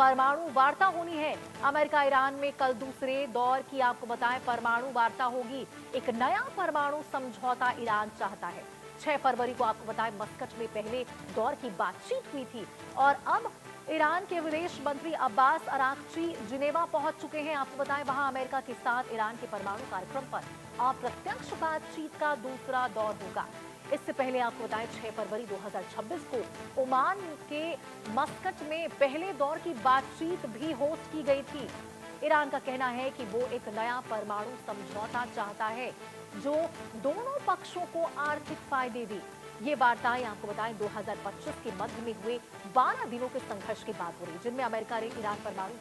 परमाणु वार्ता होनी है। अमेरिका ईरान में कल दूसरे दौर की आपको बताएं परमाणु वार्ता होगी। एक नया परमाणु समझौता ईरान चाहता है। 6 फरवरी को आपको बताएं मस्कट में पहले दौर की बातचीत हुई थी और अब ईरान के विदेश मंत्री अब्बास अराक्ची जिनेवा पहुंच चुके हैं। आपको बताएं वहां अमेरिका के साथ ईरान के परमाणु कार्यक्रम पर अप्रत्यक्ष बातचीत का दूसरा दौर होगा। इससे पहले आपको बताएं 6 फरवरी 2026 को ओमान के मस्कट में पहले दौर की बातचीत भी होस्ट की गई थी। ईरान का कहना है कि वो एक नया परमाणु समझौता चाहता है जो दोनों पक्षों को आर्थिक फायदे दे। ये वार्ताएं आपको बताएं 2025 के मध्य में हुए 12 दिनों के संघर्ष की बात हो रही है, जिनमें अमेरिका ने ईरान परमाणु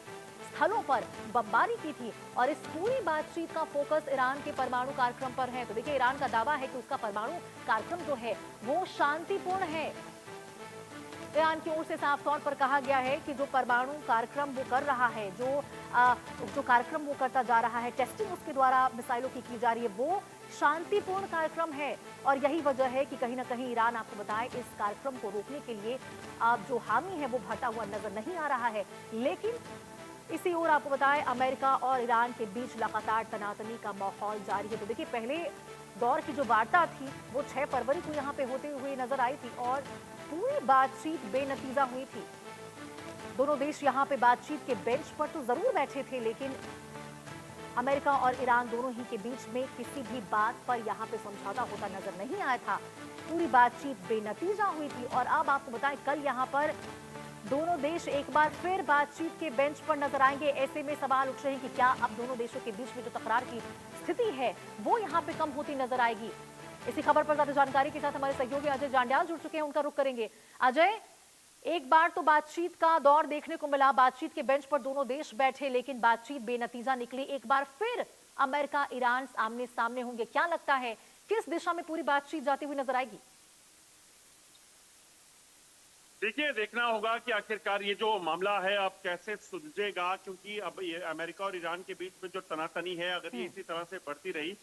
स्थलों पर बमबारी की थी और इस पूरी बातचीत का फोकस ईरान के परमाणु कार्यक्रम पर है। तो देखिए, ईरान का दावा है कि उसका परमाणु कार्यक्रम जो है वो शांतिपूर्ण है। ईरान की ओर से साफ तौर पर कहा गया है कि जो परमाणु कार्यक्रम वो कर रहा है, जो कार्यक्रम वो करता जा रहा है, टेस्टिंग उसके द्वारा मिसाइलों की जा रही है, वो शांतिपूर्ण कार्यक्रम है। और यही वजह है कि कहीं ना कहीं ईरान आपको बताएं इस कार्यक्रम को रोकने के लिए जो हामी है वो भरता हुआ नजर नहीं आ रहा है। लेकिन इसी ओर आपको बताएं अमेरिका और ईरान के बीच लगातार तनातनी का माहौल जारी है। तो देखिए, पहले दौर की जो वार्ता थी वो 6 फरवरी को यहाँ पे होते हुए नजर आई थी और पूरी बातचीत बेनतीजा हुई थी। दोनों देश यहाँ पे बातचीत के बेंच पर तो जरूर बैठे थे, लेकिन अमेरिका और ईरान दोनों ही के बीच में किसी भी बात पर यहाँ पे समझौता होता नजर नहीं आया था। पूरी बातचीत बेनतीजा हुई थी और अब आपको बताएं कल यहाँ पर दोनों देश एक बार फिर बातचीत के बेंच पर नजर आएंगे। ऐसे में सवाल उठ रहे हैं कि क्या अब दोनों देशों के बीच में जो तकरार की स्थिति है वो यहाँ पे कम होती नजर आएगी। इसी खबर पर ज्यादा जानकारी के साथ हमारे सहयोगी अजय जांड्याल जुड़ चुके हैं, उनका रुख करेंगे। अजय, एक बार तो बातचीत का दौर देखने को मिला, बातचीत के बेंच पर दोनों देश बैठे, लेकिन बातचीत बेनतीजा निकली। एक बार फिर अमेरिका ईरान आमने सामने होंगे। क्या लगता है किस दिशा में पूरी बातचीत जाती हुई नजर आएगी? देखिए, देखना होगा कि आखिरकार ये जो मामला है अब कैसे सुलझेगा, क्योंकि अब ये अमेरिका और ईरान के बीच में जो तनातनी है अगर ये इसी तरह से बढ़ती रही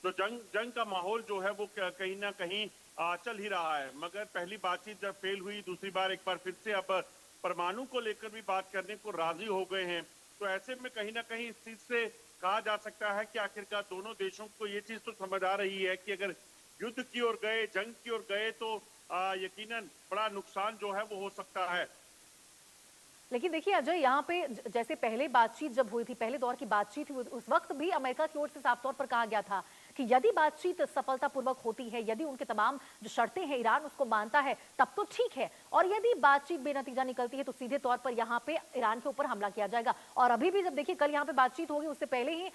तो जंग का माहौल जो है वो कहीं ना कहीं चल ही रहा है। मगर पहली बातचीत जब फेल हुई, दूसरी बार एक बार फिर से अब परमाणु को लेकर भी बात करने को राजी हो गए हैं। तो ऐसे में कहीं ना कहीं इस चीज से कहा जा सकता है कि आखिरकार दोनों देशों को ये चीज तो समझ आ रही है कि अगर युद्ध की ओर गए, जंग की ओर गए तो यकीनन बड़ा नुकसान जो है वो हो सकता है। लेकिन देखिए अजय, यहाँ पे जैसे पहले बातचीत जब हुई थी, पहले दौर की बातचीत हुई, उस वक्त भी अमेरिका की ओर से साफ तौर पर कहा गया था कि यदि बातचीत सफलतापूर्वक होती है, यदि उनके तमाम जो शर्तें हैं ईरान उसको मानता है, तब तो ठीक है, और यदि बातचीत बेनतीजा निकलती है तो सीधे तौर पर यहाँ पे ईरान के ऊपर हमला किया जाएगा। और अभी भी जब देखिए कल यहाँ पे बातचीत होगी, उससे पहले ही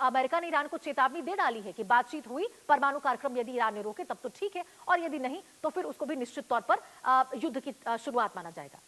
अमेरिका ने ईरान को चेतावनी दे डाली है कि बातचीत हुई, परमाणु कार्यक्रम यदि ईरान ने रोके तब तो ठीक है, और यदि नहीं तो फिर उसको भी निश्चित तौर पर युद्ध की शुरुआत माना जाएगा।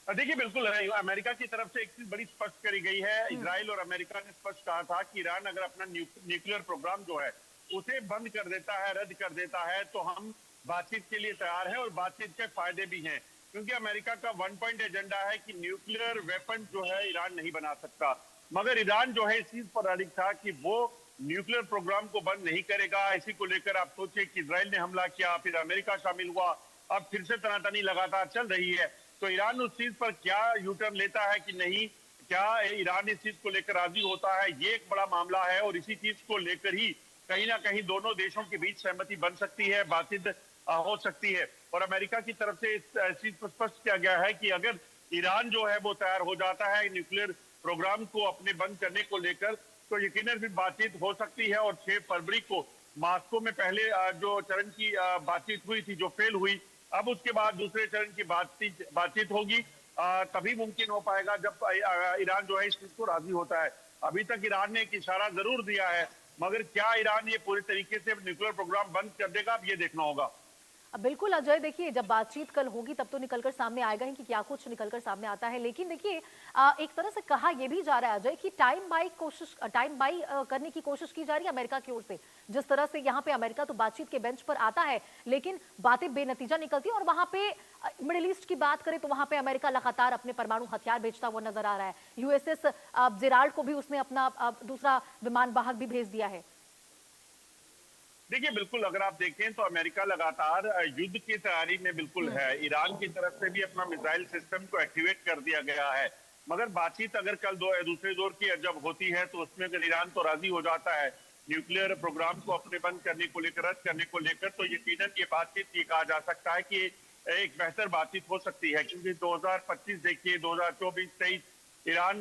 देखिए, बिल्कुल अमेरिका की तरफ से एक चीज बड़ी स्पष्ट करी गई है। इजराइल और अमेरिका ने स्पष्ट कहा था कि ईरान अगर अपना न्यूक्लियर प्रोग्राम जो है उसे बंद कर देता है, रद्द कर देता है, तो हम बातचीत के लिए तैयार हैं और बातचीत के फायदे भी हैं। क्योंकि अमेरिका का 1 पॉइंट एजेंडा है कि न्यूक्लियर वेपन जो है ईरान नहीं बना सकता। मगर ईरान जो है इस चीज पर अड़िग था कि वो न्यूक्लियर प्रोग्राम को बंद नहीं करेगा। इसी को लेकर आप सोचिए कि इजराइल ने हमला किया, फिर अमेरिका शामिल हुआ, अब फिर से तनातनी लगातार चल रही है। तो ईरान उस चीज पर क्या यू टर्न लेता है कि नहीं, क्या ईरान इस चीज को लेकर राजी होता है, ये एक बड़ा मामला है। और इसी चीज को लेकर ही कहीं ना कहीं दोनों देशों के बीच सहमति बन सकती है, बातचीत हो सकती है। और अमेरिका की तरफ से इस चीज पर स्पष्ट किया गया है कि अगर ईरान जो है वो तैयार हो जाता है न्यूक्लियर प्रोग्राम को अपने बंद करने को लेकर, तो यकीनन फिर बातचीत हो सकती है। और 6 फरवरी को मॉस्को में पहले जो चरण की बातचीत हुई थी जो फेल हुई, अब उसके बाद दूसरे चरण की बातचीत होगी। तभी मुमकिन हो पाएगा जब ईरान जो है इस चीज को राजी होता है। अभी तक ईरान ने एक इशारा जरूर दिया है, मगर क्या ईरान ये पूरी तरीके से न्यूक्लियर प्रोग्राम बंद कर देगा, अब ये देखना होगा। बिल्कुल अजय, देखिए जब बातचीत कल होगी तब तो निकलकर सामने आएगा ही कि क्या कुछ निकलकर सामने आता है। लेकिन देखिए एक तरह से कहा यह भी जा रहा है अजय कि टाइम बाई करने की कोशिश की जा रही है अमेरिका की ओर से। जिस तरह से यहाँ पे अमेरिका तो बातचीत के बेंच पर आता है लेकिन बातें बेनतीजा निकलती है, और वहां पे मिडिल ईस्ट की बात करें तो वहां पे अमेरिका लगातार अपने परमाणु हथियार भेजता हुआ नजर आ रहा है। यूएसएस जेराल्ड को भी उसने अपना दूसरा विमान वाहक भी भेज दिया है। देखिए बिल्कुल, अगर आप देखें तो अमेरिका लगातार युद्ध की तैयारी में बिल्कुल है। ईरान की तरफ से भी अपना मिसाइल सिस्टम को एक्टिवेट कर दिया गया है। मगर बातचीत अगर कल दूसरे दौर की जब होती है तो उसमें अगर ईरान तो राजी हो जाता है न्यूक्लियर प्रोग्राम को अपने बंद करने को लेकर, रद्द करने को लेकर, तो यकीनन ये बातचीत ये कहा जा सकता है कि एक बेहतर बातचीत हो सकती है। क्योंकि 2025 देखिए, 2024-23 ईरान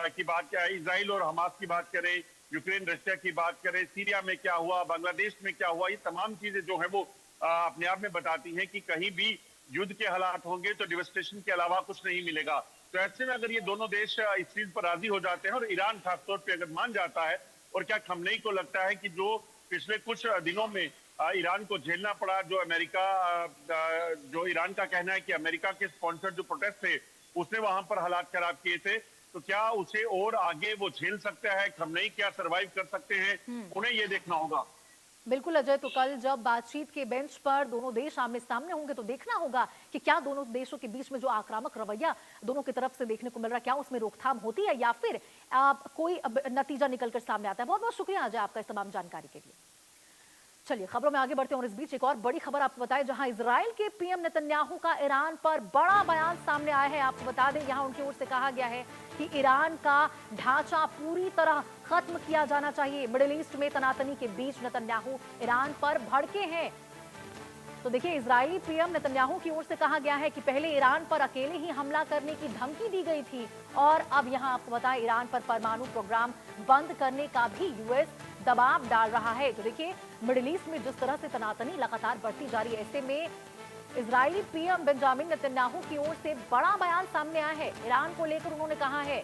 की बात, इसराइल और हमास की बात करें, यूक्रेन रशिया की बात करें, सीरिया में क्या हुआ, बांग्लादेश में क्या हुआ, ये तमाम चीजें जो है वो अपने आप में बताती हैं कि कहीं भी युद्ध के हालात होंगे तो डिवास्टेशन के अलावा कुछ नहीं मिलेगा। तो ऐसे में अगर ये दोनों देश इस चीज पर राजी हो जाते हैं और ईरान खासतौर पर अगर मान जाता है, और क्या खमनेई को लगता है कि जो पिछले कुछ दिनों में ईरान को झेलना पड़ा, जो अमेरिका जो ईरान का कहना है कि अमेरिका के स्पॉन्सर जो प्रोटेस्ट थे उसने वहां पर हालात खराब किए थे, तो क्या उसे और आगे वो झेल सकता है, खमनेई क्या सरवाइव कर सकते हैं, उन्हें ये देखना होगा। बिल्कुल अजय, तो कल जब बातचीत के बेंच पर दोनों देश आमने सामने होंगे तो देखना होगा कि क्या दोनों देशों के बीच में जो आक्रामक रवैया दोनों की तरफ से देखने को मिल रहा है, क्या उसमें रोकथाम होती है या फिर कोई नतीजा निकलकर सामने आता है। बहुत बहुत शुक्रिया अजय आपका इस तमाम जानकारी के लिए। चलिए खबरों में आगे बढ़ते हैं और इस बीच एक और बड़ी खबर आपको बताएं, जहां इजराइल के पीएम नेतन्याहू का ईरान पर बड़ा बयान सामने आया है। आपको बता दें, यहां उनकी ओर से कहा गया है कि ईरान का ढांचा पूरी तरह खत्म किया जाना चाहिए। मिडिल ईस्ट में तनातनी के बीच नेतन्याहू ईरान पर भड़के हैं। तो देखिए, इजरायली पीएम नेतन्याहू की ओर से कहा गया है कि पहले ईरान पर अकेले ही हमला करने की धमकी दी गई थी और अब यहां आपको बताएं ईरान पर परमाणु प्रोग्राम बंद करने का भी यूएस दबाव डाल रहा है। तो देखिए, मिडिल ईस्ट में जिस तरह से तनातनी लगातार बढ़ती जा रही है, ऐसे में इजरायली पीएम बेंजामिन नेतन्याहू की ओर से बड़ा बयान सामने आया है। ईरान को लेकर उन्होंने कहा है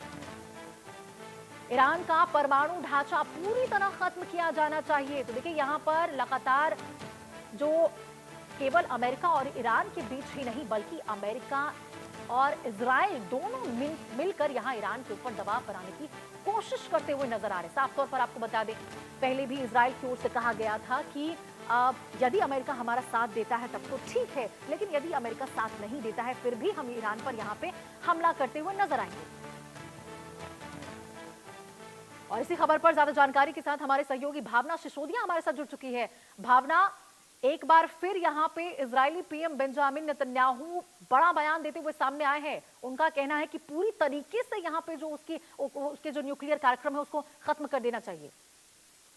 ईरान का परमाणु ढांचा पूरी तरह खत्म किया जाना चाहिए। तो देखिए, यहाँ पर लगातार जो केवल अमेरिका और ईरान के बीच ही नहीं बल्कि अमेरिका और इजराइल दोनों मिलकर यहां ईरान के ऊपर दबाव बनाने की कोशिश करते हुए नजर आ रहे हैं। साफ तौर पर आपको बता दें, पहले भी इजराइल की ओर से कहा गया था कि यदि अमेरिका हमारा साथ देता है तब तो ठीक है, लेकिन यदि अमेरिका साथ नहीं देता है फिर भी हम ईरान पर यहां पे हमला करते हुए नजर आएंगे। और इसी खबर पर ज्यादा जानकारी के साथ हमारे सहयोगी भावना सिसोदिया हमारे साथ जुड़ चुकी है। भावना, एक बार फिर यहाँ पे इजरायली पीएम बेंजामिन नेतन्याहू बड़ा बयान देते हुए सामने आए हैं। उनका कहना है कि पूरी तरीके से यहाँ पे जो उसके जो न्यूक्लियर कार्यक्रम है उसको खत्म कर देना चाहिए।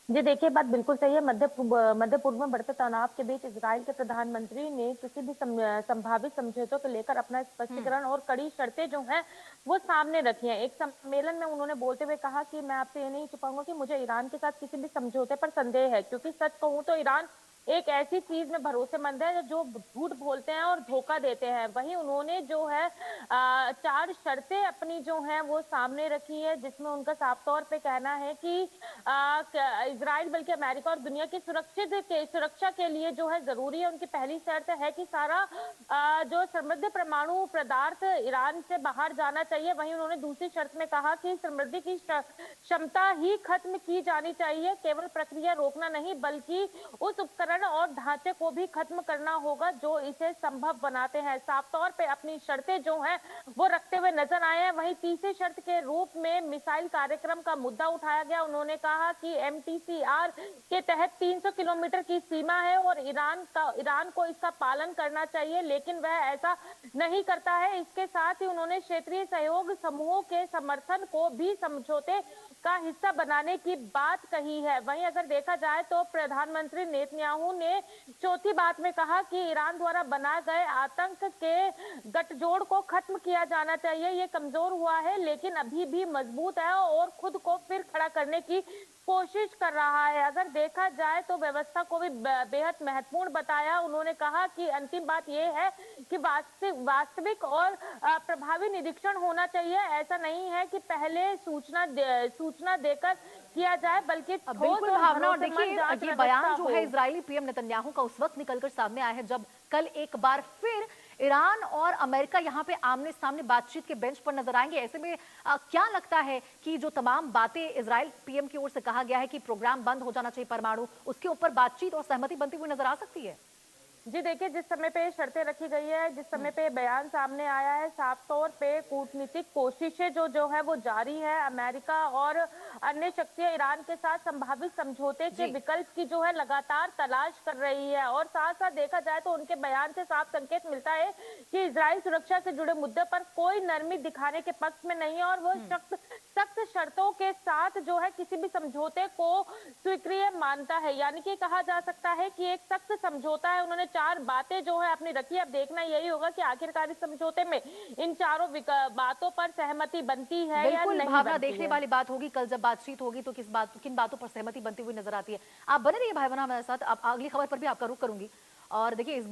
जी देखिए, बात बिल्कुल सही है। मध्य पूर्व में बढ़ते तनाव के बीच इजराइल के प्रधानमंत्री ने किसी भी संभावित समझौतों को लेकर अपना स्पष्टीकरण और कड़ी शर्तें जो हैं वो सामने रखी हैं। एक सम्मेलन में उन्होंने बोलते हुए कहा कि मैं आपसे ये नहीं छुपाऊंगा कि मुझे ईरान के साथ किसी भी समझौते पर संदेह है, क्योंकि सच कहूं तो ईरान एक ऐसी चीज में भरोसेमंद है जो झूठ बोलते हैं और धोखा देते हैं। वहीं उन्होंने जो है 4 शर्तें अपनी जो हैं वो सामने रखी है, जिसमें उनका साफ तौर पे कहना है कि इजराइल बल्कि अमेरिका और दुनिया की सुरक्षा के लिए जो है जरूरी है। उनकी पहली शर्त है कि सारा जो समृद्ध परमाणु पदार्थ ईरान से बाहर जाना चाहिए। वहीं उन्होंने दूसरी शर्त में कहा कि समृद्धि की क्षमता ही खत्म की जानी चाहिए, केवल प्रक्रिया रोकना नहीं बल्कि उस उपकरण और ढांचे को भी खत्म करना होगा जो इसे संभव बनाते हैं। साफ तौर पे अपनी शर्तें जो हैं वो रखते हुए नजर आए हैं। वहीं तीसरी शर्त के रूप में मिसाइल कार्यक्रम का मुद्दा उठाया गया। उन्होंने कहा कि MTCR के तहत 300 किलोमीटर की सीमा है और ईरान को इसका पालन करना चाहिए, लेकिन वह ऐसा नहीं करता है। इसके साथ ही उन्होंने क्षेत्रीय सहयोग समूहों के समर्थन को भी समझौते का हिस्सा बनाने की बात कही है। वहीं अगर देखा जाए तो प्रधानमंत्री नेतन्याहू ने चौथी बात में कहा कि ईरान द्वारा बनाए गए आतंक के गठजोड़ को खत्म किया जाना चाहिए। ये कमजोर हुआ है लेकिन अभी भी मजबूत है और खुद को फिर खड़ा करने की कोशिश कर रहा है। अगर देखा जाए तो व्यवस्था को भी बेहद महत्वपूर्ण बताया। उन्होंने कहा कि अंतिम बात यह है कि वास्तविक और प्रभावी निरीक्षण होना चाहिए। ऐसा नहीं है कि पहले सूचना देकर किया जाए बल्कि बिल्कुल भावना। और देखिए, ये बयान जो है इजरायली पीएम नेतन्याहू का उस वक्त निकलकर सामने आया है जब कल एक बार फिर ईरान और अमेरिका यहाँ पे आमने सामने बातचीत के बेंच पर नजर आएंगे। ऐसे में क्या लगता है कि जो तमाम बातें इजराइल पीएम की ओर से कहा गया है कि प्रोग्राम बंद हो जाना चाहिए परमाणु, उसके ऊपर बातचीत और सहमति बनती हुई नजर आ सकती है? जी देखिए, जिस समय पे ये शर्तें रखी गई है, जिस समय पे ये बयान सामने आया है, साफ तौर पे कूटनीतिक कोशिशें जो है वो जारी है। अमेरिका और अन्य शक्तियां ईरान के साथ संभावित समझौते के जी। विकल्प की जो है लगातार तलाश कर रही है, और साथ साथ देखा जाए तो उनके बयान से साफ संकेत मिलता है कि इजराइल सुरक्षा से जुड़े मुद्दे पर कोई नरमी दिखाने के पक्ष में नहीं है, और वो सख्त सख्त शर्तों के साथ जो है किसी भी समझौते को स्वीकार्य मानता है। यानी कि कहा जा सकता है कि एक सख्त समझौता है। उन्होंने 4 बातें जो है अपनी रखी। अब देखना यही होगा कि आखिरकार इस समझौते में इन चारों बातों पर सहमति बनती है या बिल्कुल नहीं भावना, बनती देखने है। वाली बात होगी कल जब बातचीत होगी तो किन बातों पर सहमति बनती हुई नजर आती है। आप बने रहिए भावना हमारे साथ। अब अगली खबर पर भी आपका रुख करूंगी। और देखिए इस